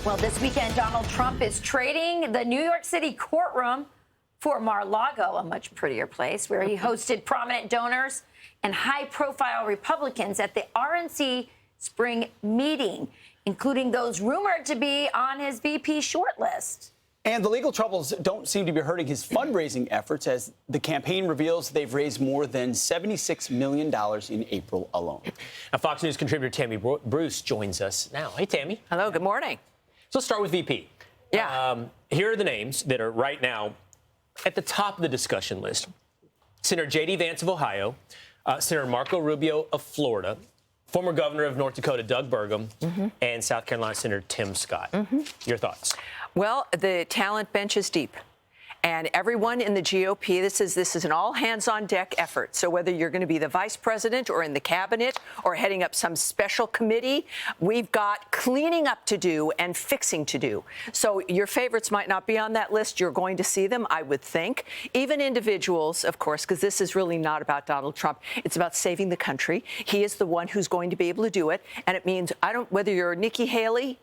Well, this weekend, Donald Trump is trading the New York City courtroom for Mar-a-Lago, a much prettier place, where he hosted prominent donors and high-profile Republicans at the RNC spring meeting, including those rumored to be on his VP shortlist. And the legal troubles don't seem to be hurting his fundraising efforts, as the campaign reveals they've raised more than $76 million in April alone. Now, Fox News contributor Tammy Bruce joins us now. Hey, Tammy. Hello, good morning. So let's start with VP. Yeah. Here are the names that are right now at the top of the discussion list. Senator J.D. Vance of Ohio, Senator Marco Rubio of Florida, former governor of North Dakota Doug Burgum, and South Carolina Senator Tim Scott. Your thoughts? Well, the talent bench is deep. And everyone in the GOP, this is an all-hands-on-deck effort. So whether you're going to be the vice president or in the cabinet or heading up some special committee, we've got cleaning up to do and fixing to do. So your favorites might not be on that list. You're going to see them, I would think. Even individuals, of course, because this is really not about Donald Trump. It's about saving the country. He is the one who's going to be able to do it. And it means, whether you're Nikki Haley,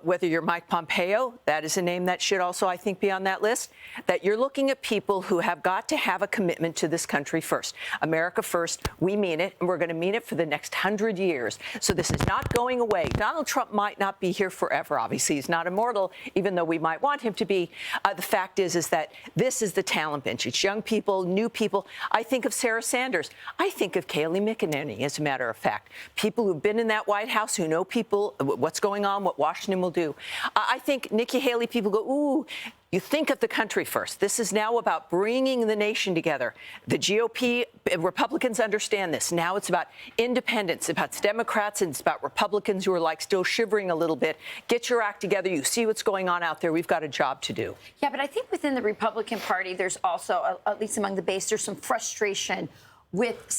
whether you're Mike Pompeo, that is a name that should also, I think, be on that list. That you're looking at people who have got to have a commitment to this country first. America first. We mean it, and we're going to mean it for the next 100 years. So this is not going away. Donald Trump might not be here forever. Obviously, he's not immortal, even though we might want him to be. The fact is that this is the talent bench. It's young people, new people. I think of Sarah Sanders. I think of Kayleigh McEnany, as a matter of fact. People who've been in that White House, who know people, what's going on, what Washington will do. I think Nikki Haley, people go, ooh, you think of the country first. This is now about bringing the nation together. The GOP, Republicans understand this. Now it's about independents, about Democrats, and it's about Republicans who are like still shivering a little bit. Get your act together. You see what's going on out there. We've got a job to do. Yeah, but I think within the Republican Party, there's also, at least among the base, there's some frustration with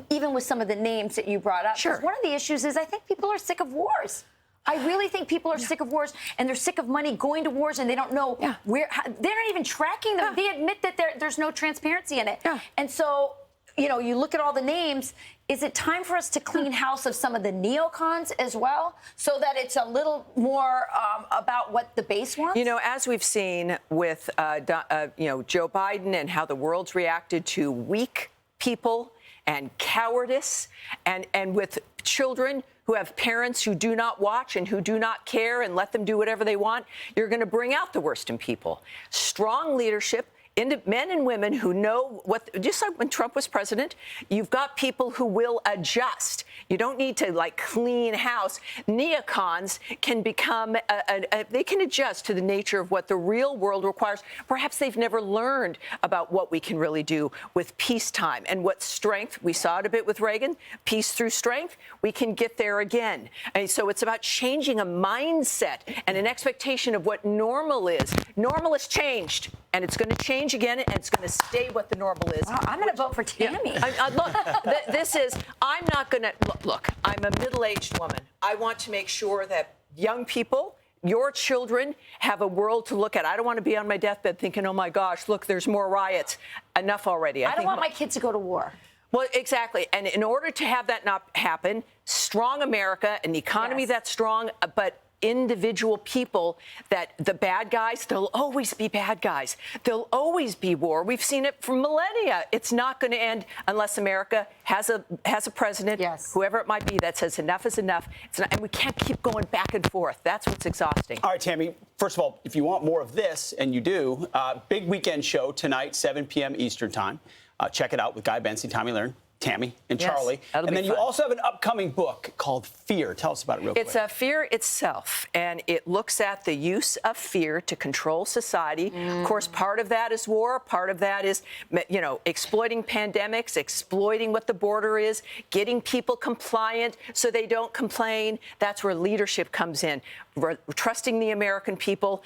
even with some of the names that you brought up. Sure. One of the issues is I think people are sick of wars. I really think people are sick of wars, and they're sick of money going to wars, and they don't know they're not even tracking them. They admit that there's no transparency in it. And so, you look at all the names. Is it time for us to clean house of some of the neocons as well, so that it's a little more about what the base wants? As we've seen with, Joe Biden and how the world's reacted to weak people and cowardice, and with children who have parents who do not watch and who do not care and let them do whatever they want, you're going to bring out the worst in people. Strong leadership, men and women who know just like when Trump was president, you've got people who will adjust. You don't need to clean house. Neocons can become, they can adjust to the nature of what the real world requires. Perhaps they've never learned about what we can really do with peacetime and what strength. We saw it a bit with Reagan, peace through strength. We can get there again. And so it's about changing a mindset and an expectation of what normal is. Normal has changed, and it's going to change again, and it's going to stay what the normal is. Wow, I'm going to vote for Tammy. Look, I'm not going to, look, I'm a middle-aged woman. I want to make sure that young people, your children, have a world to look at. I don't want to be on my deathbed thinking, oh, my gosh, look, there's more riots. Enough already. I don't want my kids to go to war. Well, exactly. And in order to have that not happen, strong America, an economy that's strong, but individual people, that the bad guys, there'll always be bad guys. There'll always be war. We've seen it for millennia. It's not going to end unless America has a president, whoever it might be, that says enough is enough. And we can't keep going back and forth. That's what's exhausting. All right, Tammy, first of all, if you want more of this, and you do, big weekend show tonight, 7 p.m. Eastern time. Check it out with Guy Benson, Tammy, and Charlie. And then you also have an upcoming book called Fear. Tell us about it real quick. It's Fear itself, and it looks at the use of fear to control society. Of course, part of that is war. Part of that is, exploiting pandemics, exploiting what the border is, getting people compliant so they don't complain. That's where leadership comes in. Trusting the American people,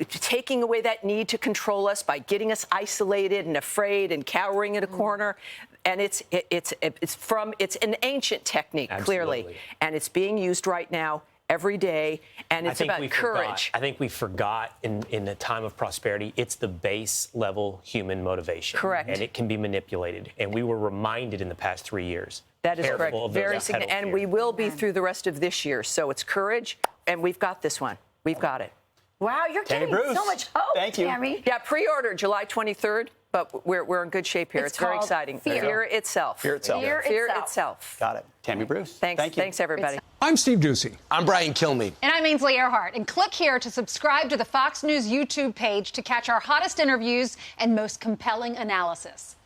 taking away that need to control us by getting us isolated and afraid and cowering in a corner. And it's an ancient technique, clearly, and it's being used right now every day, and it's about courage. I think we forgot in the time of prosperity, it's the base level human motivation. Correct. And it can be manipulated. And we were reminded in the past 3 years That is correct. of those Very pedal significant. And fear. we will be through the rest of this year. So it's courage, and we've got this one. We've got it. Wow, you're Tammy giving Bruce. so much hope, Thank you. Tammy. Yeah, pre-order July 23rd, but we're in good shape here. It's It's very called exciting. Fear. Itself. Fear itself. Fear itself. Got it. Tammy Bruce. Thanks. Thank you. Thanks, everybody. I'm Steve Ducey. I'm Brian Kilmeade. And I'm Ainsley Earhart. And click here to subscribe to the Fox News YouTube page to catch our hottest interviews and most compelling analysis.